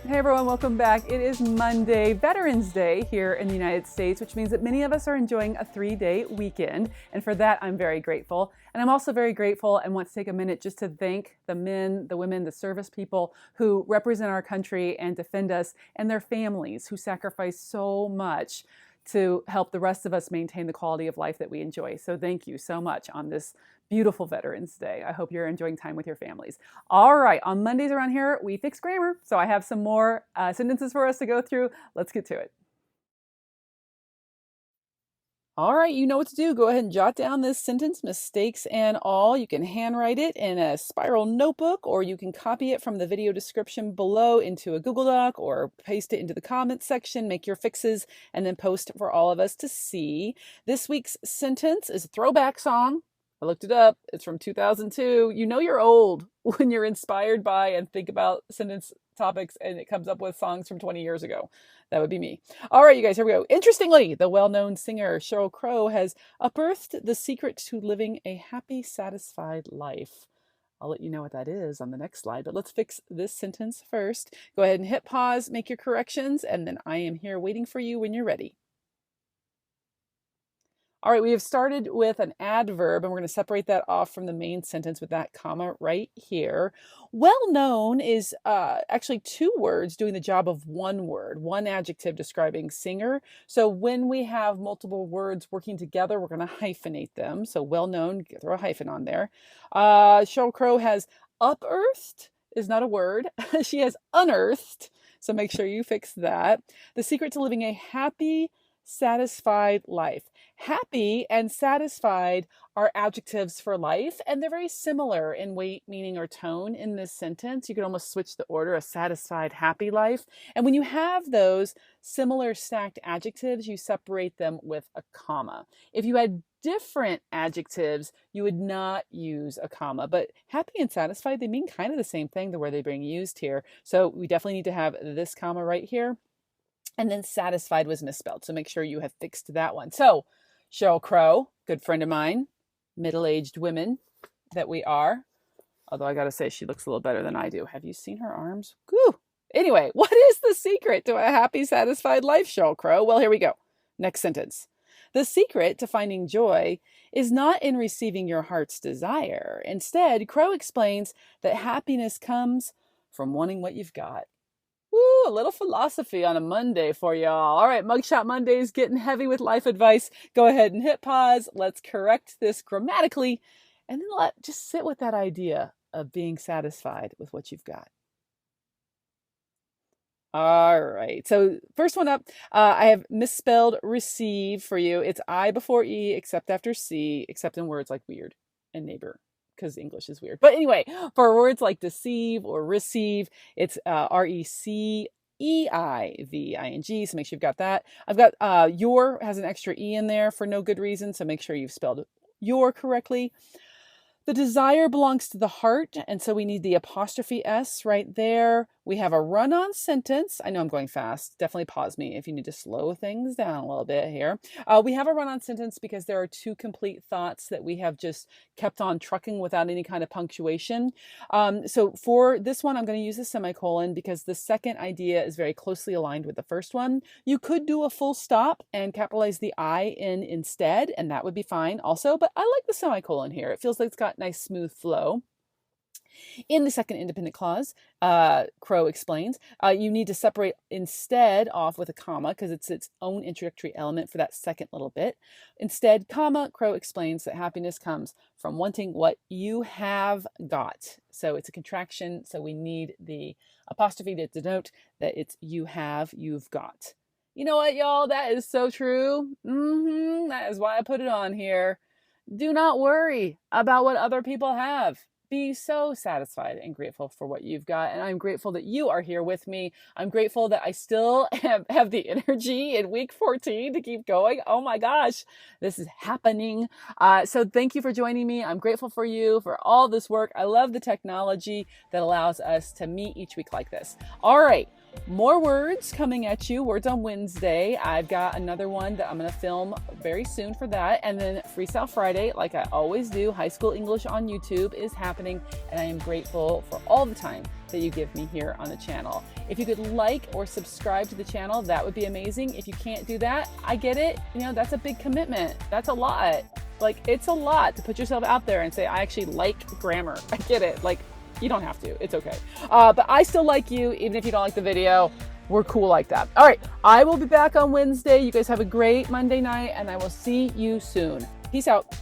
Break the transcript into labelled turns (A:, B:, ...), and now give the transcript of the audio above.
A: Hey everyone, welcome back. It is Monday, Veterans Day here in the United States, which means that many of us are enjoying a 3-day weekend. And for that, I'm very grateful. And I'm also very grateful and want to take a minute just to thank the men, the women, the service people who represent our country and defend us, and their families who sacrifice so much to help the rest of us maintain the quality of life that we enjoy. So thank you so much on this beautiful Veterans Day. I hope you're enjoying time with your families. All right, on Mondays around here, we fix grammar. So I have some more sentences for us to go through. Let's get to it. All right, you know what to do. Go ahead and jot down this sentence, mistakes and all. You can handwrite it in a spiral notebook, or you can copy it from the video description below into a Google Doc, or paste it into the comments section, make your fixes, and then post for all of us to see. This week's sentence is a throwback song. I looked it up. It's from 2002. You know you're old when you're inspired by and think about sentence topics and it comes up with songs from 20 years ago. That would be me. All right, you guys, here we go. Interestingly, the well-known singer Sheryl Crow has unearthed the secret to living a happy, satisfied life. I'll let you know what that is on the next slide, but let's fix this sentence first. Go ahead and hit pause, make your corrections, and then I am here waiting for you when you're ready. All right, we have started with an adverb, and we're going to separate that off from the main sentence with that comma right here. Well known is actually two words doing the job of one word, one adjective describing singer. So when we have multiple words working together, we're going to hyphenate them. So well known, throw a hyphen on there. Sheryl Crow has unearthed, is not a word. She has unearthed, so make sure you fix that. The secret to living a happy, satisfied life. Happy and satisfied are adjectives for life, and they're very similar in weight, meaning, or tone in this sentence. You could almost switch the order, a satisfied, happy life. And when you have those similar stacked adjectives, you separate them with a comma. If you had different adjectives, you would not use a comma. But happy and satisfied, they mean kind of the same thing, the way they're being used here. So we definitely need to have this comma right here. And then satisfied was misspelled. So make sure you have fixed that one. So Sheryl Crow, good friend of mine, middle-aged women that we are. Although I got to say, she looks a little better than I do. Have you seen her arms? Whew. Anyway, what is the secret to a happy, satisfied life, Sheryl Crow? Well, here we go. Next sentence. The secret to finding joy is not in receiving your heart's desire. Instead, Crow explains that happiness comes from wanting what you've got. Woo, a little philosophy on a Monday for y'all. All right, Mugshot Monday's getting heavy with life advice. Go ahead and hit pause. Let's correct this grammatically, and then just sit with that idea of being satisfied with what you've got. All right, so first one up, I have misspelled receive for you. It's I before E, except after C, except in words like weird and neighbor, because English is weird. But anyway, for words like deceive or receive, it's receive, so make sure you've got that. I've got youre has an extra E in there for no good reason, so make sure you've spelled youre correctly. The desire belongs to the heart, and so we need the apostrophe S right there. We have a run-on sentence. I know I'm going fast. Definitely pause me if you need to slow things down a little bit here. We have a run-on sentence because there are two complete thoughts that we have just kept on trucking without any kind of punctuation. So for this one, I'm going to use a semicolon because the second idea is very closely aligned with the first one. You could do a full stop and capitalize the I in instead, and that would be fine also, but I like the semicolon here. It feels like it's got nice smooth flow. In the second independent clause, Crow explains, you need to separate instead off with a comma because it's its own introductory element for that second little bit. Instead, comma, Crow explains that happiness comes from wanting what you have got. So it's a contraction, so we need the apostrophe to denote that it's you have, you've got. You know what, y'all? That is so true. That is why I put it on here. Do not worry about what other people have. Be so satisfied and grateful for what you've got. And I'm grateful that you are here with me. I'm grateful that I still have the energy in week 14 to keep going. Oh my gosh, this is happening. So thank you for joining me. I'm grateful for you, for all this work. I love the technology that allows us to meet each week like this. All right. More words coming at you. Words on Wednesday. I've got another one that I'm going to film very soon for that. And then Freestyle Friday, like I always do, high school English on YouTube is happening. And I am grateful for all the time that you give me here on the channel. If you could like or subscribe to the channel, that would be amazing. If you can't do that, I get it. You know, that's a big commitment. That's a lot. Like, it's a lot to put yourself out there and say, I actually like grammar. I get it. Like, you don't have to. It's okay. But I still like you, even if you don't like the video. We're cool like that. All right. I will be back on Wednesday. You guys have a great Monday night, and I will see you soon. Peace out.